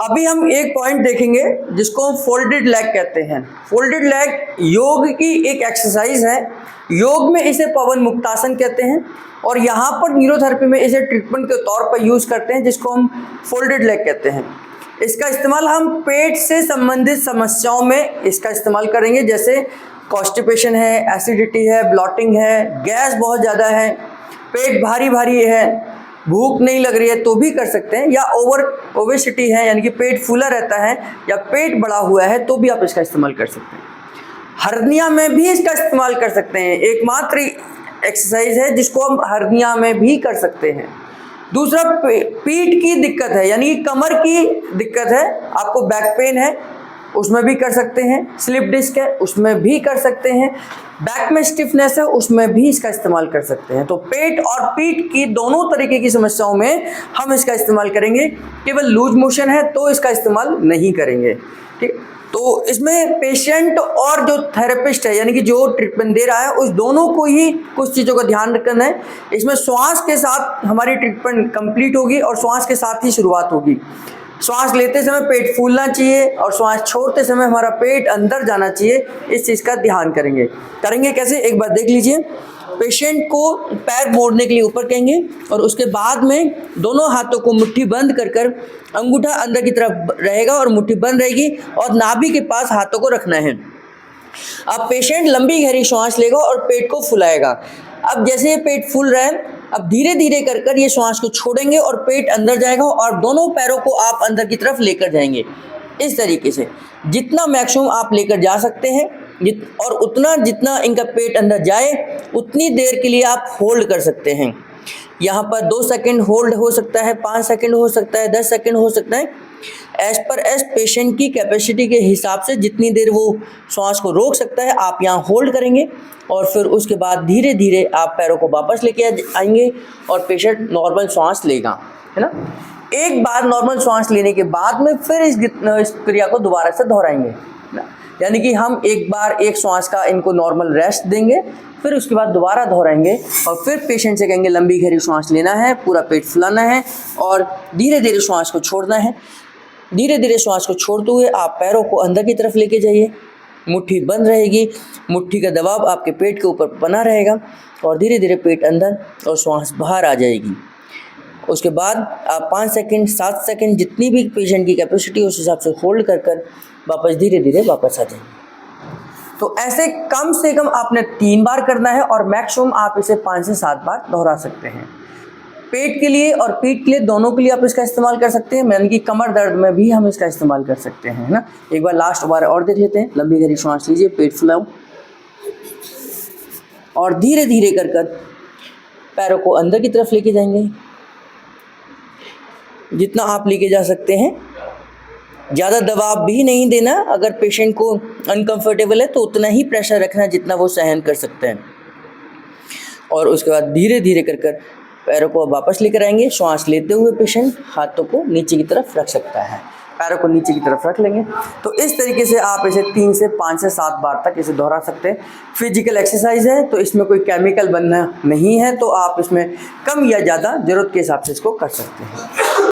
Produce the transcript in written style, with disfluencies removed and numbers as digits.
अभी हम एक पॉइंट देखेंगे जिसको हम फोल्डेड लेग कहते हैं। फोल्डेड लेग योग की एक एक्सरसाइज है। योग में इसे पवन मुक्तासन कहते हैं और यहाँ पर न्यूरोथेरेपी में इसे ट्रीटमेंट के तौर पर यूज़ करते हैं, जिसको हम फोल्डेड लेग कहते हैं। इसका इस्तेमाल हम पेट से संबंधित समस्याओं में इसका इस्तेमाल करेंगे, जैसे कॉन्स्टिपेशन है, एसिडिटी है, ब्लॉटिंग है, गैस बहुत ज़्यादा है, पेट भारी भारी है, भूख नहीं लग रही है तो भी कर सकते हैं, या ओबेसिटी है यानी कि पेट फूला रहता है या पेट बड़ा हुआ है तो भी आप इसका इस्तेमाल कर सकते हैं। हर्निया में भी इसका इस्तेमाल कर सकते हैं। एकमात्र एक्सरसाइज है जिसको हम हर्निया में भी कर सकते हैं। दूसरा, पीठ की दिक्कत है यानी कमर की दिक्कत है, आपको बैक पेन है उसमें भी कर सकते हैं, स्लिप डिस्क है उसमें भी कर सकते हैं, बैक में स्टिफनेस है उसमें भी इसका इस्तेमाल कर सकते हैं। तो पेट और पीठ की दोनों तरीके की समस्याओं में हम इसका इस्तेमाल करेंगे। केवल लूज मोशन है तो इसका इस्तेमाल नहीं करेंगे। ठीक, तो इसमें पेशेंट और जो थेरेपिस्ट है यानी कि जो ट्रीटमेंट दे रहा है उस दोनों को ही कुछ चीज़ों का ध्यान रखना है। इसमें श्वास के साथ हमारी ट्रीटमेंट कंप्लीट होगी और श्वास के साथ ही शुरुआत होगी। श्वास लेते समय पेट फूलना चाहिए और श्वास छोड़ते समय हमारा पेट अंदर जाना चाहिए। इस चीज़ का ध्यान करेंगे कैसे, एक बार देख लीजिए। पेशेंट को पैर मोड़ने के लिए ऊपर कहेंगे और उसके बाद में दोनों हाथों को मुट्ठी बंद कर अंगूठा अंदर की तरफ रहेगा और मुट्ठी बंद रहेगी और नाभि के पास हाथों को रखना है। अब पेशेंट लंबी गहरी श्वास लेगा और पेट को फुलाएगा। अब जैसे ये पेट फूल रहा है, अब धीरे धीरे कर ये श्वास को छोड़ेंगे और पेट अंदर जाएगा और दोनों पैरों को आप अंदर की तरफ लेकर जाएंगे। इस तरीके से जितना मैक्सिमम आप लेकर जा सकते हैं और उतना जितना इनका पेट अंदर जाए उतनी देर के लिए आप होल्ड कर सकते हैं। यहाँ पर 2 सेकंड होल्ड हो सकता है, 5 सेकंड हो सकता है, 10 सेकंड हो सकता है। एज पर पेशेंट की कैपेसिटी के हिसाब से जितनी देर वो श्वास को रोक सकता है आप यहाँ होल्ड करेंगे और फिर उसके बाद धीरे धीरे आप पैरों को वापस लेके आएंगे और पेशेंट नॉर्मल श्वास लेगा, है ना। एक बार नॉर्मल श्वास लेने के बाद में फिर इस क्रिया को दोबारा से दोहराएंगे, यानी कि हम एक बार एक श्वास का इनको नॉर्मल रेस्ट देंगे, फिर उसके बाद दोबारा दोहराएंगे और फिर पेशेंट से कहेंगे लंबी गहरी श्वास लेना है, पूरा पेट फुलाना है और धीरे धीरे श्वास को छोड़ना है। धीरे धीरे श्वास को छोड़ते हुए आप पैरों को अंदर की तरफ लेके जाइए, मुट्ठी बंद रहेगी, मुट्ठी का दबाव आपके पेट के ऊपर बना रहेगा और धीरे धीरे पेट अंदर और श्वास बाहर आ जाएगी। उसके बाद आप 5 सेकंड 7 सेकंड जितनी भी पेशेंट की कैपेसिटी उस हिसाब से होल्ड कर वापस धीरे धीरे वापस आ जाएंगे। तो ऐसे कम से कम आपने 3 बार करना है और मैक्सिमम आप इसे 5 से 7 बार दोहरा सकते हैं। पेट के लिए और पीठ के लिए दोनों के लिए आप इसका इस्तेमाल कर सकते हैं, यानी कि कमर दर्द में भी हम इसका इस्तेमाल कर सकते हैं, है ना। एक बार लास्ट बार और देख लेते हैं। लंबी गहरी श्वास लीजिए, पेट फुलाओ और धीरे धीरे कर पैरों को अंदर की तरफ लेके जाएंगे जितना आप लेके जा सकते हैं। ज़्यादा दबाव भी नहीं देना, अगर पेशेंट को अनकंफर्टेबल है तो उतना ही प्रेशर रखना जितना वो सहन कर सकते हैं। और उसके बाद धीरे धीरे कर पैरों को वापस लेकर आएंगे। श्वास लेते हुए पेशेंट हाथों को नीचे की तरफ रख सकता है, पैरों को नीचे की तरफ रख लेंगे। तो इस तरीके से आप इसे 3 से 5 से 7 बार तक इसे दोहरा सकते हैं। फिजिकल एक्सरसाइज है तो इसमें कोई केमिकल बनना नहीं है, तो आप इसमें कम या ज़्यादा ज़रूरत के हिसाब से इसको कर सकते हैं।